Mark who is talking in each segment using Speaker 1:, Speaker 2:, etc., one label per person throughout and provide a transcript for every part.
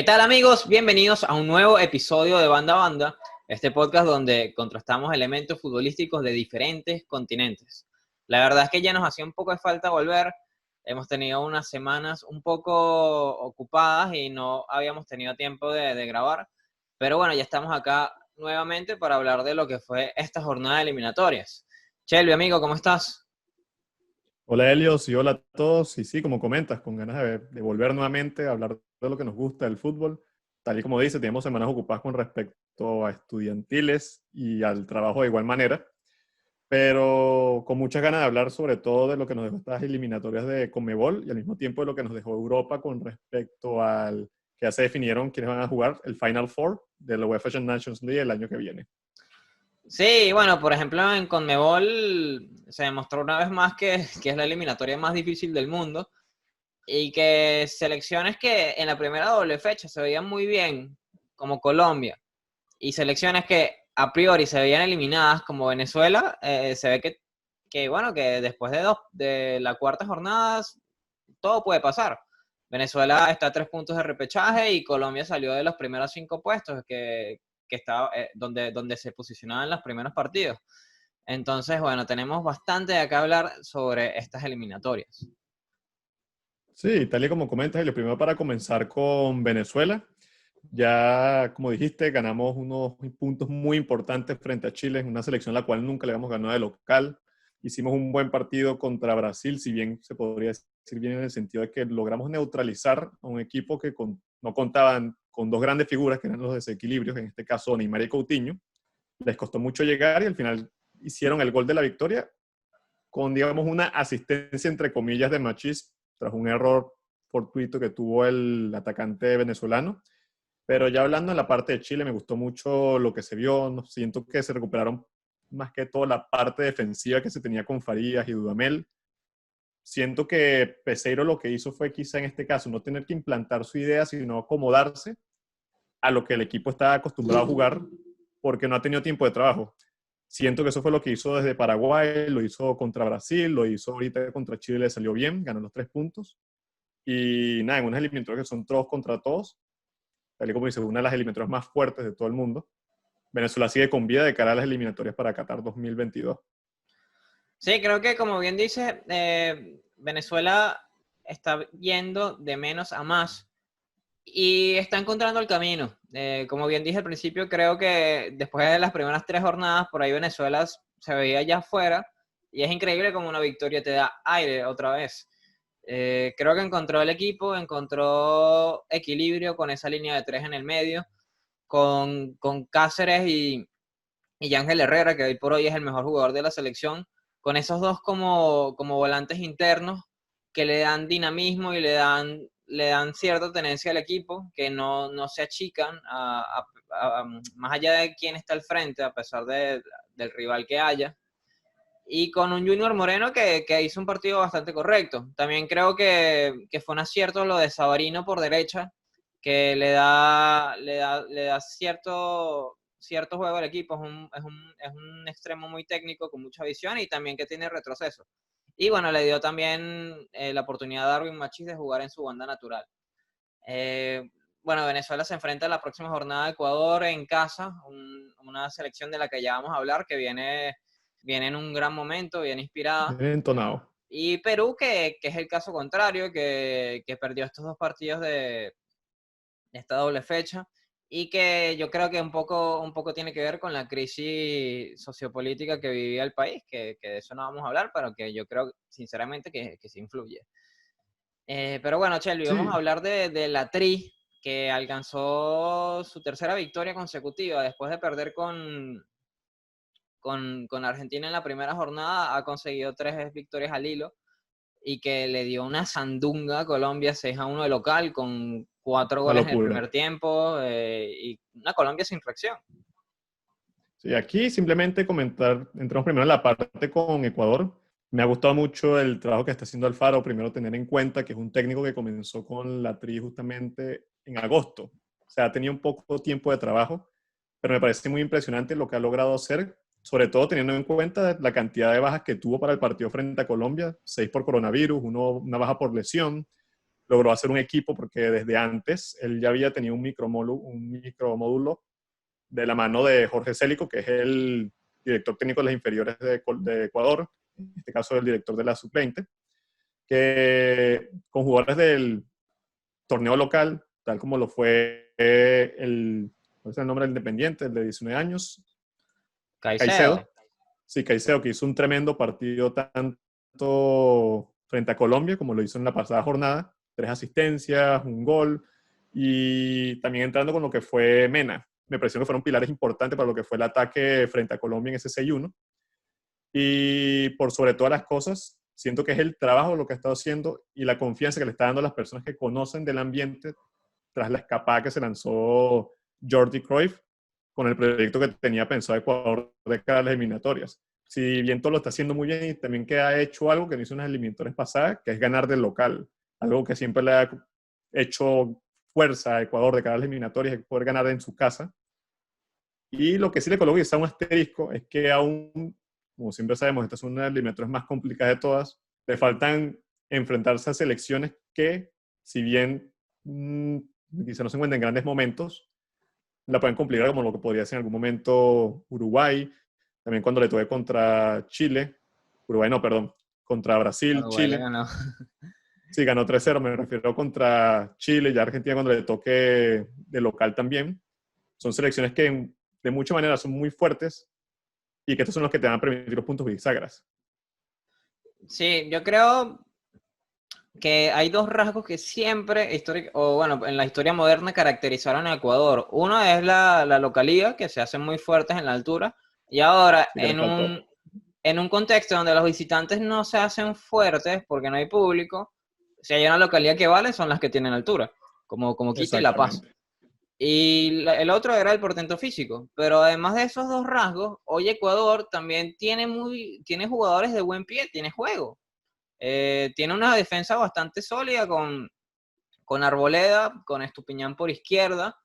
Speaker 1: tal amigos? Bienvenidos a un nuevo episodio de Banda a Banda, este podcast donde contrastamos elementos futbolísticos de diferentes continentes. La verdad es que ya nos hacía un poco de falta volver, hemos tenido unas semanas un poco ocupadas y no habíamos tenido tiempo de grabar, pero bueno, ya estamos acá nuevamente para hablar de lo que fue esta jornada de eliminatorias. Shelby, amigo, ¿cómo estás?
Speaker 2: Hola Helios y hola a todos. Y sí, como comentas, con ganas de volver nuevamente a hablar de lo que nos gusta del fútbol. Tal y como dice, tenemos semanas ocupadas con respecto a estudiantiles y al trabajo de igual manera, pero con muchas ganas de hablar sobre todo de lo que nos dejó estas eliminatorias de Conmebol y al mismo tiempo de lo que nos dejó Europa con respecto al que ya se definieron quiénes van a jugar el Final Four de la UEFA Nations League el año que viene.
Speaker 1: Sí, bueno, por ejemplo, en Conmebol se demostró una vez más que es la eliminatoria más difícil del mundo y que selecciones que en la primera doble fecha se veían muy bien, como Colombia, y selecciones que a priori se veían eliminadas, como Venezuela, se ve bueno, que después de la cuarta jornada todo puede pasar. Venezuela está a 3 puntos de repechaje y Colombia salió de los primeros 5 puestos que estaba, donde se posicionaban en los primeros partidos. Entonces, bueno, tenemos bastante de acá hablar sobre estas eliminatorias.
Speaker 2: Sí, tal y como comentas, y lo primero para comenzar con Venezuela. Ya, como dijiste, ganamos unos puntos muy importantes frente a Chile, en una selección a la cual nunca le habíamos ganado de local. Hicimos un buen partido contra Brasil, si bien se podría decir bien en el sentido de que logramos neutralizar a un equipo que no contaban con dos grandes figuras, que eran los desequilibrios, en este caso Neymar y Coutinho. Les costó mucho llegar y al final hicieron el gol de la victoria con, digamos, una asistencia, entre comillas, de Machís, tras un error fortuito que tuvo el atacante venezolano. Pero ya hablando en la parte de Chile, me gustó mucho lo que se vio. No, siento que se recuperaron más que todo la parte defensiva que se tenía con Farías y Dudamel. Siento que Peseiro lo que hizo fue quizá en este caso no tener que implantar su idea, sino acomodarse a lo que el equipo está acostumbrado a jugar porque no ha tenido tiempo de trabajo. Siento que eso fue lo que hizo desde Paraguay, lo hizo contra Brasil, lo hizo ahorita contra Chile, le salió bien, ganó los 3 puntos. Y nada, en unas eliminatorias que son todos contra todos, tal y como dice, una de las eliminatorias más fuertes de todo el mundo. Venezuela sigue con vida de cara a las eliminatorias para Qatar 2022.
Speaker 1: Sí, creo que como bien dice, Venezuela está yendo de menos a más y está encontrando el camino. Como bien dije al principio, creo que después de las primeras 3 jornadas, por ahí Venezuela se veía ya afuera y es increíble como una victoria te da aire otra vez. Creo que encontró el equipo, encontró equilibrio con esa línea de tres en el medio, con Cáceres y Ángel Herrera, que hoy por hoy es el mejor jugador de la selección, con esos dos como volantes internos que le dan dinamismo y le dan cierta tenencia al equipo, que no se achican más allá de quién está al frente, a pesar del rival que haya. Y con un Junior Moreno que hizo un partido bastante correcto. También creo que fue un acierto lo de Savarino por derecha, que le da cierto juego al equipo. Es un extremo muy técnico, con mucha visión y también que tiene retroceso. Y bueno, le dio también la oportunidad a Darwin Machís de jugar en su banda natural. Eh, bueno, Venezuela se enfrenta a la próxima jornada de Ecuador en casa, una selección de la que ya vamos a hablar, que viene en un gran momento, viene inspirada.
Speaker 2: Bien entonado.
Speaker 1: Y Perú, que es el caso contrario, que perdió estos 2 partidos de esta doble fecha y que yo creo que un poco tiene que ver con la crisis sociopolítica que vivía el país, que de eso no vamos a hablar, pero que yo creo sinceramente que sí influye. Pero bueno, Shelby, vamos a
Speaker 2: Sí,
Speaker 1: hablar de la Tri, que alcanzó su tercera victoria consecutiva después de perder con Argentina en la primera jornada, ha conseguido 3 victorias al hilo y que le dio una sandunga a Colombia 6-1 de local con 4 goles en el
Speaker 2: locura.
Speaker 1: primer tiempo y una Colombia sin reacción.
Speaker 2: Sí, aquí simplemente comentar, entramos primero en la parte con Ecuador. Me ha gustado mucho el trabajo que está haciendo Alfaro. Primero tener en cuenta que es un técnico que comenzó con la Tri justamente en agosto. O sea, ha tenido un poco tiempo de trabajo, pero me parece muy impresionante lo que ha logrado hacer, sobre todo teniendo en cuenta la cantidad de bajas que tuvo para el partido frente a Colombia, 6 por coronavirus, una baja por lesión. logró hacer un equipo porque desde antes él ya había tenido un micromódulo de la mano de Jorge Célico, que es el director técnico de las inferiores de Ecuador, en este caso el director de la sub-20, que con jugadores del torneo local, tal como lo fue ¿cuál es el nombre del Independiente? El de 19 años.
Speaker 1: Caicedo.
Speaker 2: Caicedo. Sí, Caicedo, que hizo un tremendo partido tanto frente a Colombia como lo hizo en la pasada jornada. 3 asistencias, un gol, y también entrando con lo que fue Mena. Me pareció que fueron pilares importantes para lo que fue el ataque frente a Colombia en ese 6-1. Y por sobre todas las cosas, siento que es el trabajo lo que ha estado haciendo y la confianza que le está dando a las personas que conocen del ambiente tras la escapada que se lanzó Jordi Cruyff con el proyecto que tenía pensado Ecuador de cara a las eliminatorias. Si bien todo lo está haciendo muy bien, y también que ha hecho algo que no hizo en las eliminatorias pasadas, que es ganar del local. Algo que siempre le ha hecho fuerza a Ecuador de cara a las eliminatorias, es poder ganar en su casa. Y lo que sí le coloco quizá un asterisco es que aún, como siempre sabemos, esta es una de las eliminatorias más complicadas de todas, le faltan enfrentarse a selecciones que, si bien quizá no se encuentran en grandes momentos, la pueden complicar, como lo que podría ser en algún momento Uruguay, también cuando le toque contra Chile, Uruguay no, perdón, contra Brasil,
Speaker 1: Uruguay le
Speaker 2: Chile.
Speaker 1: ganó.
Speaker 2: Sí, ganó 3-0, me refiero contra Chile, ya Argentina cuando le toque de local también. Son selecciones que de muchas maneras son muy fuertes y que estos son los que te van a permitir los puntos bisagras.
Speaker 1: Sí, yo creo que hay dos rasgos que siempre, o bueno, en la historia moderna caracterizaron a Ecuador. Uno es la localidad, que se hacen muy fuertes en la altura, y ahora
Speaker 2: Sí, que les faltó.
Speaker 1: en un contexto donde los visitantes no se hacen fuertes porque no hay público, si hay una localidad que vale, son las que tienen altura, como Quito y La Paz.
Speaker 2: Exactamente.
Speaker 1: Y el otro era el portento físico. Pero además de esos dos rasgos, hoy Ecuador también tiene jugadores de buen pie, tiene juego. Tiene una defensa bastante sólida con Arboleda, con Estupiñán por izquierda.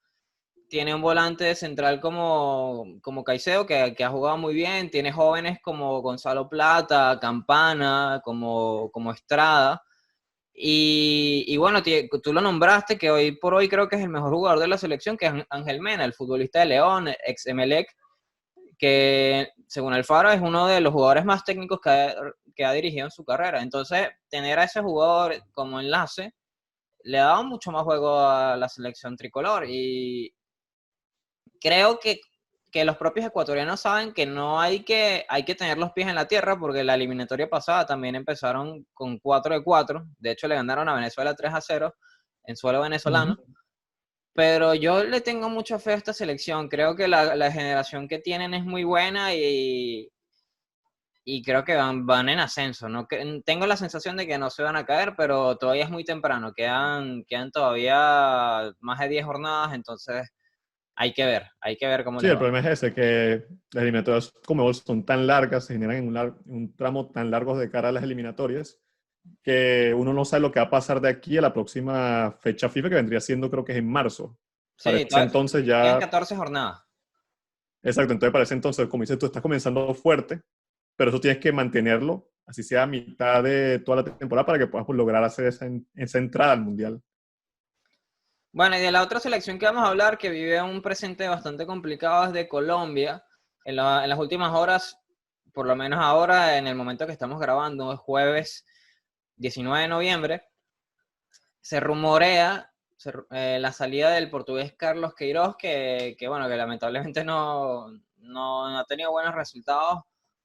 Speaker 1: Tiene un volante de central como Caicedo, que ha jugado muy bien. Tiene jóvenes como Gonzalo Plata, Campana, como Estrada. Y bueno, tú lo nombraste, que hoy por hoy creo que es el mejor jugador de la selección, que es Ángel Mena, el futbolista de León, ex Emelec, que según el Faro es uno de los jugadores más técnicos que ha dirigido en su carrera. Entonces, tener a ese jugador como enlace le ha dado mucho más juego a la selección tricolor. Y creo que los propios ecuatorianos saben que hay que tener los pies en la tierra, porque la eliminatoria pasada también empezaron con 4-4. De hecho, le ganaron a Venezuela 3-0 en suelo venezolano. Pero yo le tengo mucha fe a esta selección. Creo que la generación que tienen es muy buena y creo que van en ascenso, ¿no? Tengo la sensación de que no se van a caer, pero todavía es muy temprano. Quedan todavía más de 10 jornadas, entonces hay que ver cómo
Speaker 2: Sí,
Speaker 1: les
Speaker 2: el
Speaker 1: va.
Speaker 2: problema es ese, que las eliminatorias como son tan largas, se generan en un tramo tan largo de cara a las eliminatorias, que uno no sabe lo que va a pasar de aquí a la próxima fecha FIFA, que vendría siendo, creo que es en marzo. Para
Speaker 1: Sí,
Speaker 2: ese entonces
Speaker 1: quedan
Speaker 2: ya,
Speaker 1: 14 jornadas.
Speaker 2: exacto, entonces para ese entonces, como dices, tú estás comenzando fuerte, pero eso tienes que mantenerlo, así sea a mitad de toda la temporada, para que puedas lograr hacer esa entrada al Mundial.
Speaker 1: Bueno, y de la otra selección que vamos a hablar, que vive un presente bastante complicado, es de Colombia. En las últimas horas, por lo menos ahora, en el momento que estamos grabando, es jueves 19 de noviembre, se rumorea la salida del portugués Carlos Queiroz, bueno, que lamentablemente no ha tenido buenos resultados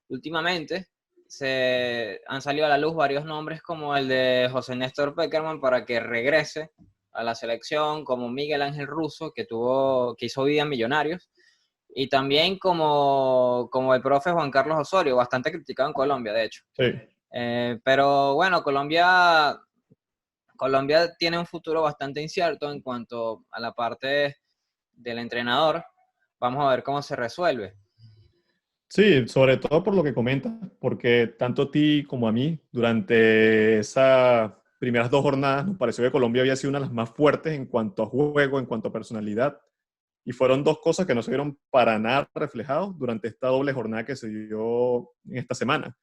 Speaker 1: últimamente. Se han salido a la luz varios nombres como el de José Néstor Pekerman para que regrese a la selección, como Miguel Ángel Russo, que hizo vida en Millonarios, y también como el profe Juan Carlos Osorio, bastante criticado en Colombia, de hecho.
Speaker 2: Sí.
Speaker 1: Pero bueno, Colombia tiene un futuro bastante incierto en cuanto a la parte del entrenador. Vamos a ver cómo se resuelve.
Speaker 2: Sí, sobre todo por lo que comentas, porque tanto a ti como a mí, durante esas primeras 2 jornadas, nos pareció que Colombia había sido una de las más fuertes en cuanto a juego, en cuanto a personalidad, y fueron dos cosas que no se vieron para nada reflejados durante esta doble jornada que se dio en esta semana.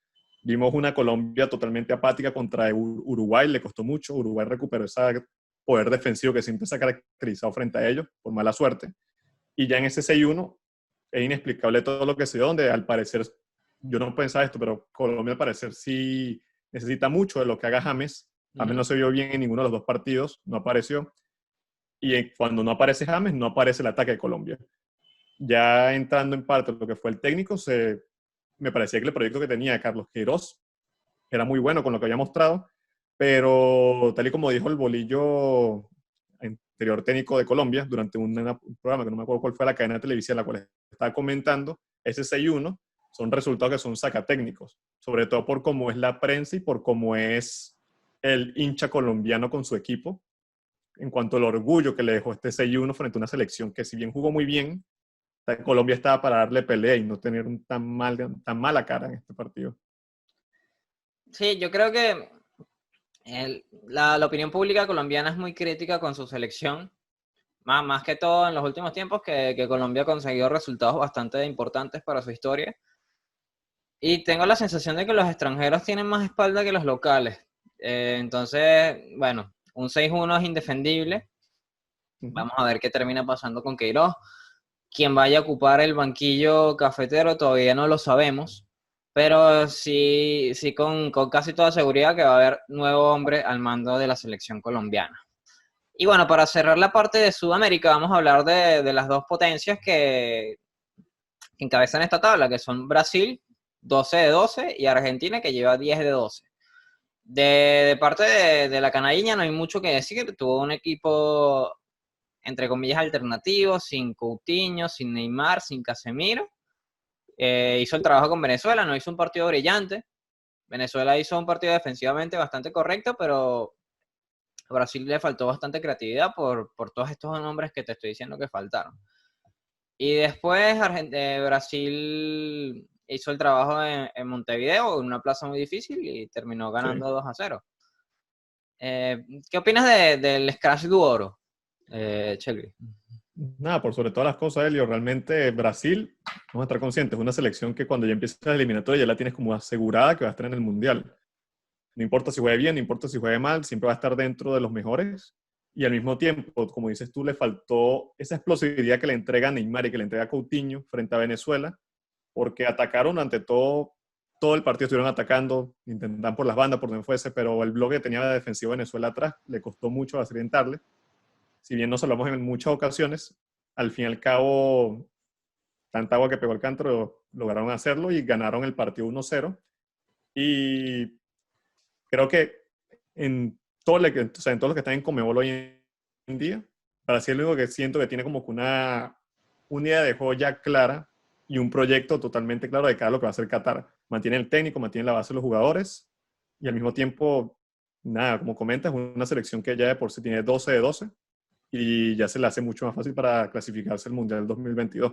Speaker 2: Vimos una Colombia totalmente apática contra Uruguay, le costó mucho. Uruguay recuperó ese poder defensivo que siempre se ha caracterizado frente a ellos, por mala suerte. Y ya en ese 6-1 es inexplicable todo lo que se dio, donde al parecer, yo no pensaba esto, pero Colombia al parecer sí necesita mucho de lo que haga James. James no se vio bien en ninguno de los dos partidos, no apareció. Y cuando no aparece James, no aparece el ataque de Colombia. Ya entrando en parte lo que fue el técnico, me parecía que el proyecto que tenía Carlos Queiroz era muy bueno con lo que había mostrado, pero tal y como dijo el bolillo anterior técnico de Colombia, durante un programa que no me acuerdo cuál fue la cadena de televisión, la cual estaba comentando, ese 6-1 son resultados que son sacatécnicos, sobre todo por cómo es la prensa y por cómo es el hincha colombiano con su equipo, en cuanto al orgullo que le dejó este 6-1 frente a una selección que si bien jugó muy bien, Colombia estaba para darle pelea y no tener tan mala cara en este partido.
Speaker 1: Sí, yo creo que la opinión pública colombiana es muy crítica con su selección, más que todo en los últimos tiempos que Colombia ha conseguido resultados bastante importantes para su historia. Y tengo la sensación de que los extranjeros tienen más espalda que los locales. Entonces, bueno, un 6-1 es indefendible. Vamos a ver qué termina pasando con Queiroz. Quien vaya a ocupar el banquillo cafetero todavía no lo sabemos, pero sí, sí con casi toda seguridad que va a haber nuevo hombre al mando de la selección colombiana. Y bueno, para cerrar la parte de Sudamérica, vamos a hablar de las dos potencias que encabezan esta tabla, que son Brasil, 12 de 12, y Argentina, que lleva 10 de 12. De parte de la canariña no hay mucho que decir, tuvo un equipo entre comillas alternativo, sin Coutinho, sin Neymar, sin Casemiro. Hizo el trabajo con Venezuela, no hizo un partido brillante. Venezuela hizo un partido defensivamente bastante correcto, pero a Brasil le faltó bastante creatividad por todos estos nombres que te estoy diciendo que faltaron. Y después Brasil hizo el trabajo en Montevideo, en una plaza muy difícil, y terminó ganando 2-0. ¿Qué opinas del Scratch du Oro, Shelby?
Speaker 2: Nada, por sobre todas las cosas, Elio, realmente Brasil, vamos a estar conscientes, es una selección que cuando ya empieza la eliminatoria ya la tienes como asegurada que va a estar en el Mundial. No importa si juegue bien, no importa si juegue mal, siempre va a estar dentro de los mejores. Y al mismo tiempo, como dices tú, le faltó esa explosividad que le entrega Neymar y que le entrega Coutinho frente a Venezuela, porque atacaron ante todo el partido estuvieron atacando, intentaban por las bandas, por donde fuese, pero el bloque que tenía la defensiva Venezuela atrás le costó mucho accidentarle. Si bien nos hablamos en muchas ocasiones, al fin y al cabo, tanta agua que pegó el cántaro, lograron hacerlo y ganaron el partido 1-0. Y creo que en todo o sea, en todos los que están en Conmebol hoy en día, Brasil es lo único que siento que tiene como que una idea de juego ya clara y un proyecto totalmente claro de cada lo que va a hacer Qatar. Mantiene el técnico, mantiene la base de los jugadores y al mismo tiempo, nada, como comentas, una selección que ya de por sí tiene 12 de 12 y ya se le hace mucho más fácil para clasificarse al Mundial 2022.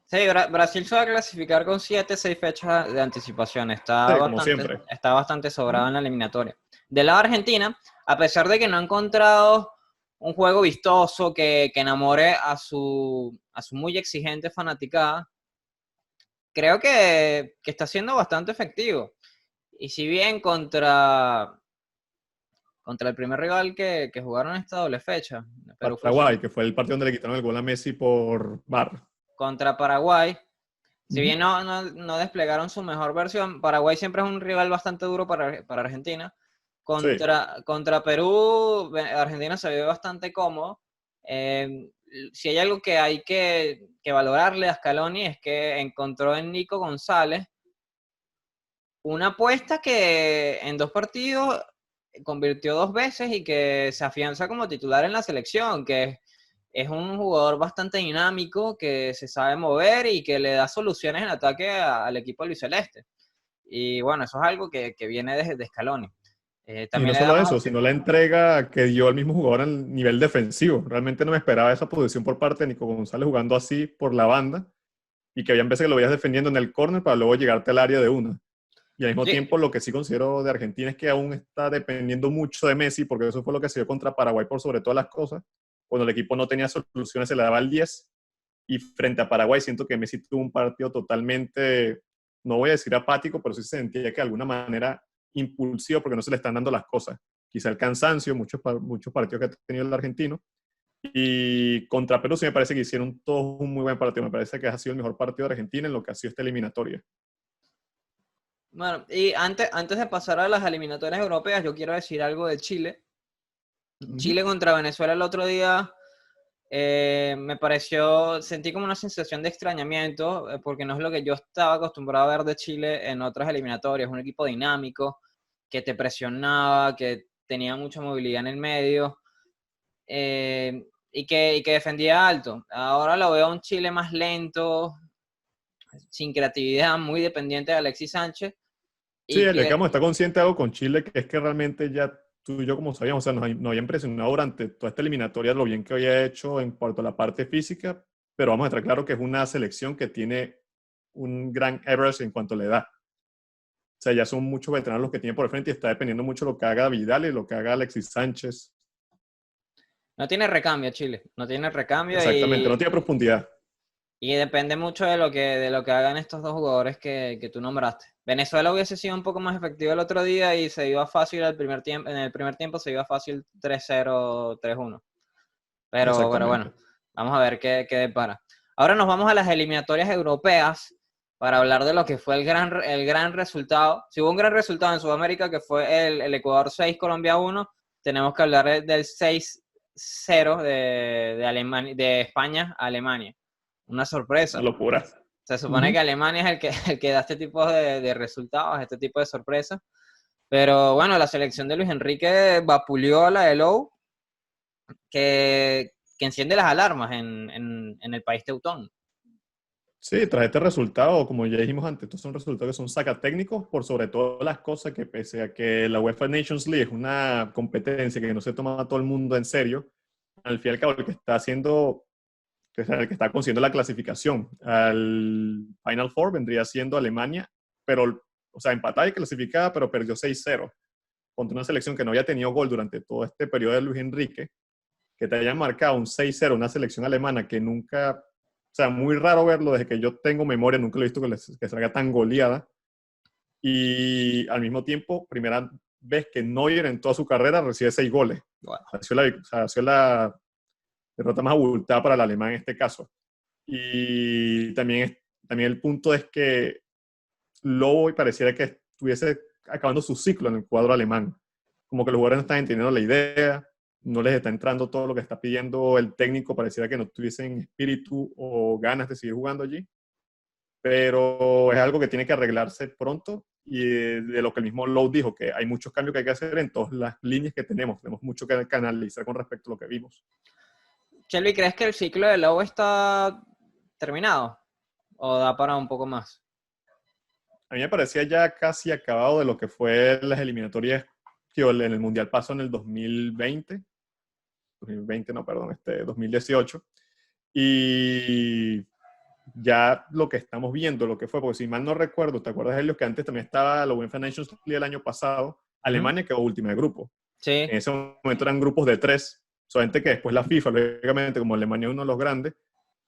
Speaker 1: Sí, Brasil se va a clasificar con 7-6 fechas de anticipación.
Speaker 2: Sí, como siempre.
Speaker 1: Está bastante sobrado en la eliminatoria. Del lado de Argentina, a pesar de que no ha encontrado un juego vistoso que enamore a su muy exigente fanaticada, creo que está siendo bastante efectivo. Y si bien contra el primer rival que jugaron esta doble fecha, Perú fue
Speaker 2: Paraguay, que fue el partido donde le quitaron el gol a Messi por VAR.
Speaker 1: contra Paraguay. Si bien no desplegaron su mejor versión, Paraguay siempre es un rival bastante duro para Argentina. Contra Perú, Argentina se ve bastante cómodo. Si hay algo que hay que valorarle a Scaloni es que encontró en Nico González una apuesta que en 2 partidos convirtió 2 veces y que se afianza como titular en la selección, que es un jugador bastante dinámico, que se sabe mover y que le da soluciones en ataque al equipo albiceleste. Y bueno, eso es algo que viene desde Scaloni.
Speaker 2: Y
Speaker 1: También
Speaker 2: no
Speaker 1: le da
Speaker 2: solo
Speaker 1: más
Speaker 2: eso, sino la entrega que dio al mismo jugador al nivel defensivo. Realmente no me esperaba esa posición por parte de Nico González jugando así por la banda y que había veces que lo veías defendiendo en el córner para luego llegarte al área de una. Y al mismo
Speaker 1: Sí,
Speaker 2: tiempo lo que sí considero de Argentina es que aún está dependiendo mucho de Messi, porque eso fue lo que se dio contra Paraguay por sobre todas las cosas. Cuando el equipo no tenía soluciones se le daba el 10 y frente a Paraguay siento que Messi tuvo un partido totalmente no voy a decir apático, pero sí se sentía que de alguna manera impulsivo porque no se le están dando las cosas. Quizá el cansancio, muchos partidos que ha tenido el argentino. Y contra Perú sí me parece que hicieron todos un muy buen partido. Me parece que ha sido el mejor partido de Argentina en lo que ha sido esta eliminatoria.
Speaker 1: Bueno, y antes de pasar a las eliminatorias europeas, yo quiero decir algo de Chile. Chile contra Venezuela el otro día me pareció, sentí como una sensación de extrañamiento, porque no es lo que yo estaba acostumbrado a ver de Chile en otras eliminatorias. Un equipo dinámico, que te presionaba, que tenía mucha movilidad en el medio, y que defendía alto. Ahora lo veo un Chile más lento, sin creatividad, muy dependiente de Alexis Sánchez.
Speaker 2: Sí,
Speaker 1: Y
Speaker 2: el
Speaker 1: que
Speaker 2: Beckham está consciente de algo con Chile, que es que realmente ya tú y yo, como sabíamos, o sea, nos había impresionado durante toda esta eliminatoria lo bien que había hecho en cuanto a la parte física, pero vamos a estar claro que es una selección que tiene un gran average en cuanto a la edad. O sea, ya son muchos veteranos los que tiene por el frente y está dependiendo mucho lo que haga Vidal y lo que haga Alexis Sánchez.
Speaker 1: no tiene recambio Chile, no tiene recambio
Speaker 2: Exactamente, no tiene profundidad.
Speaker 1: y depende mucho de lo que hagan estos dos jugadores que tú nombraste. Venezuela hubiese sido un poco más efectivo el otro día y se iba fácil en el primer tiempo se iba fácil 3-0, 3-1. Pero bueno,
Speaker 2: Exactamente.
Speaker 1: vamos a ver qué depara. Ahora nos vamos a las eliminatorias europeas para hablar de lo que fue el gran resultado. Si hubo un gran resultado en Sudamérica, que fue el Ecuador 6, Colombia 1, tenemos que hablar del 6-0 de España a Alemania. Una sorpresa.
Speaker 2: Una locura.
Speaker 1: Se supone que Alemania es el que da este tipo de resultados, este tipo de sorpresas. Pero bueno, la selección de Luis Enrique vapuleó a la de Lowe, que enciende las alarmas en el país teutón.
Speaker 2: Sí, tras este resultado, como ya dijimos antes, estos son resultados que son sacatécnicos por sobre todas las cosas que pese a que la UEFA Nations League es una competencia que no se toma a todo el mundo en serio, al fin y al cabo el que está haciendo, que es el que está consiguiendo la clasificación al Final Four vendría siendo Alemania, pero, o sea, empatada y clasificada, pero perdió 6-0 contra una selección que no había tenido gol durante todo este periodo de Luis Enrique, que te hayan marcado un 6-0, una selección alemana que nunca, o sea, muy raro verlo desde que yo tengo memoria, nunca lo he visto que salga tan goleada. Y al mismo tiempo, primera vez que Neuer en toda su carrera recibe 6 goles.
Speaker 1: Wow.
Speaker 2: Ha sido la derrota más abultada para el alemán en este caso. Y también el punto es que Lowe pareciera que estuviese acabando su ciclo en el cuadro alemán. Como que los jugadores no están entendiendo la idea, no les está entrando todo lo que está pidiendo el técnico, pareciera que no tuviesen espíritu o ganas de seguir jugando allí, pero es algo que tiene que arreglarse pronto y de lo que el mismo Lowe dijo, que hay muchos cambios que hay que hacer en todas las líneas que tenemos mucho que analizar con respecto a lo que vimos.
Speaker 1: Shelby, ¿crees que el ciclo de Lowe está terminado o da para un poco más?
Speaker 2: A mí me parecía ya casi acabado de lo que fue las eliminatorias que en el Mundial pasó en el 2020 no, perdón, 2018. Y ya lo que estamos viendo, lo que fue, porque si mal no recuerdo, ¿te acuerdas de ellos que antes también estaba la UEFA Nations League el año pasado? Alemania quedó última de grupo.
Speaker 1: Sí.
Speaker 2: En ese momento eran grupos de 3, solamente que después la FIFA, lógicamente, como Alemania es uno de los grandes,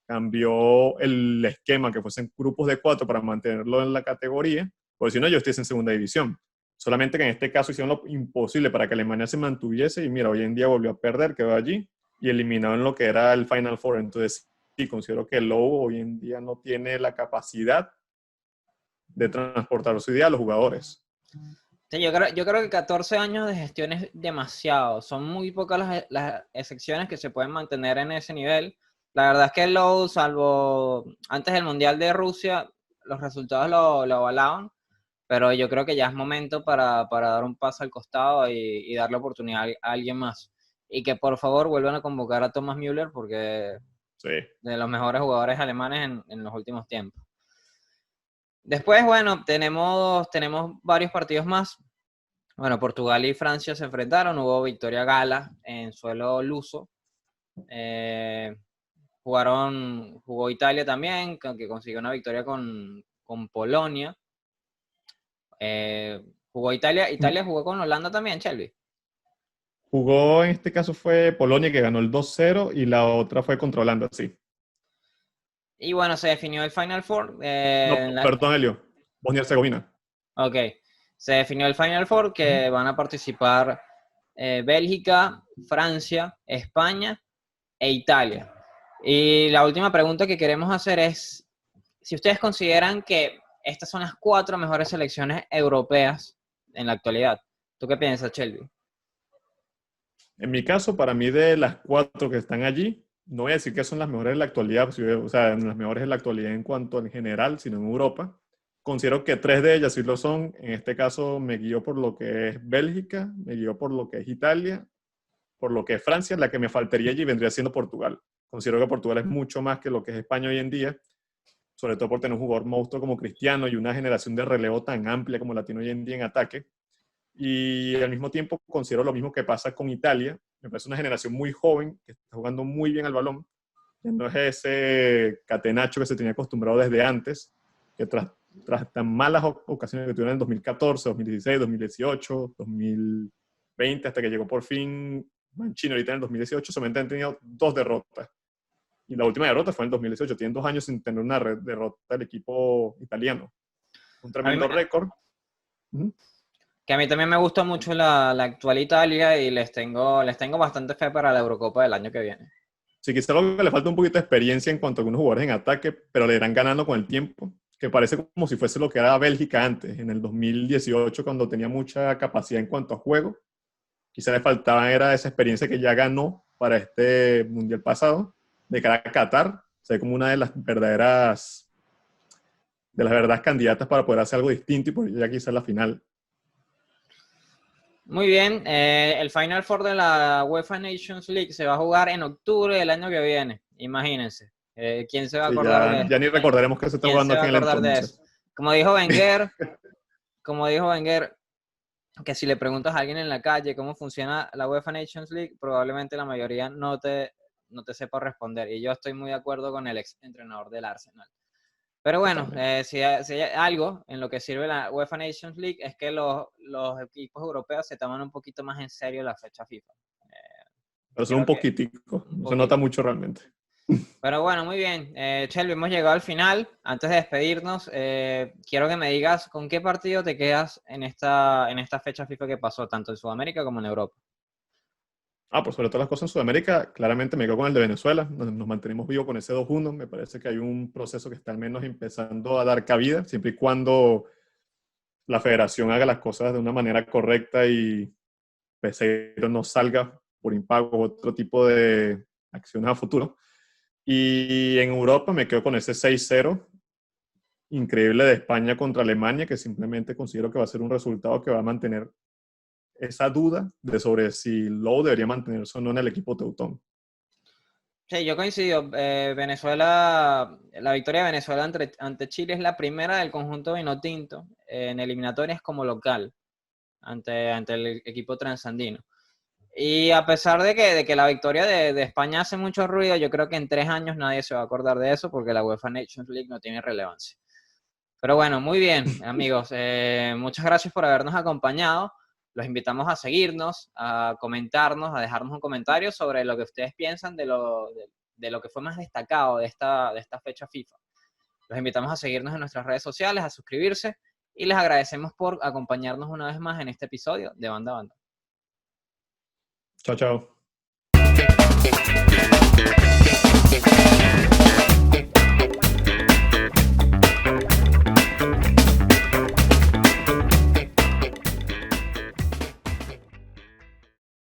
Speaker 2: cambió el esquema que fuesen grupos de 4 para mantenerlo en la categoría, porque si no, yo estoy en segunda división. Solamente que en este caso hicieron lo imposible para que Alemania se mantuviese y mira, hoy en día volvió a perder, quedó allí y eliminado en lo que era el Final Four. Entonces, sí, considero que Lowe hoy en día no tiene la capacidad de transportar su idea a los jugadores.
Speaker 1: Sí, yo creo que 14 años de gestión es demasiado. Son muy pocas las excepciones que se pueden mantener en ese nivel. La verdad es que Lowe, salvo antes del Mundial de Rusia, los resultados lo avalaban, pero yo creo que ya es momento para dar un paso al costado y darle oportunidad a alguien más. Y que por favor vuelvan a convocar a Thomas Müller, porque
Speaker 2: Sí.
Speaker 1: de los mejores jugadores alemanes en los últimos tiempos. Después, bueno, tenemos varios partidos más. Bueno, Portugal y Francia se enfrentaron, hubo victoria gala en suelo luso. Jugó Italia también, que consiguió una victoria con Polonia. Jugó Italia jugó con Holanda también, Shelby.
Speaker 2: Jugó, en este caso fue Polonia, que ganó el 2-0, y la otra fue contra Holanda, sí.
Speaker 1: Y bueno, se definió el Final Four.
Speaker 2: No, perdón, Helio. Bosnia y Herzegovina.
Speaker 1: Ok. Se definió el Final Four que van a participar Bélgica, Francia, España e Italia. Y la última pregunta que queremos hacer es si ustedes consideran que estas son las 4 mejores selecciones europeas en la actualidad. ¿Tú qué piensas, Shelby?
Speaker 2: En mi caso, para mí de las 4 que están allí, no voy a decir que son las mejores en la actualidad, o sea, las mejores en la actualidad en cuanto en general, sino en Europa. Considero que 3 de ellas sí lo son. En este caso me guío por lo que es Bélgica, me guío por lo que es Italia, por lo que es Francia. La que me faltaría allí vendría siendo Portugal. Considero que Portugal es mucho más que lo que es España hoy en día, sobre todo por tener un jugador monstruo como Cristiano y una generación de relevo tan amplia como la tiene hoy en día en ataque. Y al mismo tiempo considero lo mismo que pasa con Italia. Me parece una generación muy joven que está jugando muy bien al balón. No es ese catenacho que se tenía acostumbrado desde antes, que tras tan malas ocasiones que tuvieron en 2014, 2016, 2018, 2020, hasta que llegó por fin Mancini ahorita en el 2018, solamente han tenido 2 derrotas. Y la última derrota fue en el 2018. Tienen 2 años sin tener una derrota del equipo italiano. Un tremendo récord.
Speaker 1: Que a mí también me gusta mucho la actual Italia y les tengo bastante fe para la Eurocopa del año que viene.
Speaker 2: Sí, quizá lo que le falta un poquito de experiencia en cuanto a algunos jugadores en ataque, pero le irán ganando con el tiempo, que parece como si fuese lo que era Bélgica antes, en el 2018, cuando tenía mucha capacidad en cuanto a juego. Quizá le faltaba era esa experiencia que ya ganó para este Mundial pasado, de cara a Qatar, se ve como una de las verdaderas candidatas para poder hacer algo distinto y por ya quizás la final.
Speaker 1: Muy bien, el Final Four de la UEFA Nations League se va a jugar en octubre del año que viene, imagínense. ¿Quién se va a acordar de eso?
Speaker 2: Ya ni recordaremos que se está jugando aquí en el entonces.
Speaker 1: Como dijo Wenger, que si le preguntas a alguien en la calle cómo funciona la UEFA Nations League, probablemente la mayoría no te sepa responder. Y yo estoy muy de acuerdo con el ex entrenador del Arsenal. Pero bueno, si hay algo en lo que sirve la UEFA Nations League es que los equipos europeos se toman un poquito más en serio la fecha FIFA.
Speaker 2: Pero son un poquitico, no se nota mucho realmente.
Speaker 1: Pero bueno, muy bien. Shelby, hemos llegado al final. Antes de despedirnos, quiero que me digas con qué partido te quedas en esta fecha FIFA que pasó, tanto en Sudamérica como en Europa.
Speaker 2: Pues sobre todas las cosas en Sudamérica, claramente me quedo con el de Venezuela. Nos mantenemos vivos con ese 2-1. Me parece que hay un proceso que está al menos empezando a dar cabida, siempre y cuando la federación haga las cosas de una manera correcta y Peseiro no salga por impago o otro tipo de acciones a futuro. Y en Europa me quedo con ese 6-0 increíble de España contra Alemania, que simplemente considero que va a ser un resultado que va a mantener esa duda de sobre si Lowe debería mantenerse o no en el equipo teutón.
Speaker 1: Sí, yo coincido. Venezuela, la victoria de Venezuela ante Chile es la primera del conjunto vinotinto en eliminatorias como local ante el equipo transandino. Y a pesar de que la victoria de España hace mucho ruido, yo creo que en 3 años nadie se va a acordar de eso porque la UEFA Nations League no tiene relevancia. Pero bueno, muy bien, amigos. Muchas gracias por habernos acompañado. Los invitamos a seguirnos, a comentarnos, a dejarnos un comentario sobre lo que ustedes piensan de lo que fue más destacado de esta fecha FIFA. Los invitamos a seguirnos en nuestras redes sociales, a suscribirse y les agradecemos por acompañarnos una vez más en este episodio de Banda a Banda.
Speaker 2: Chao, chao.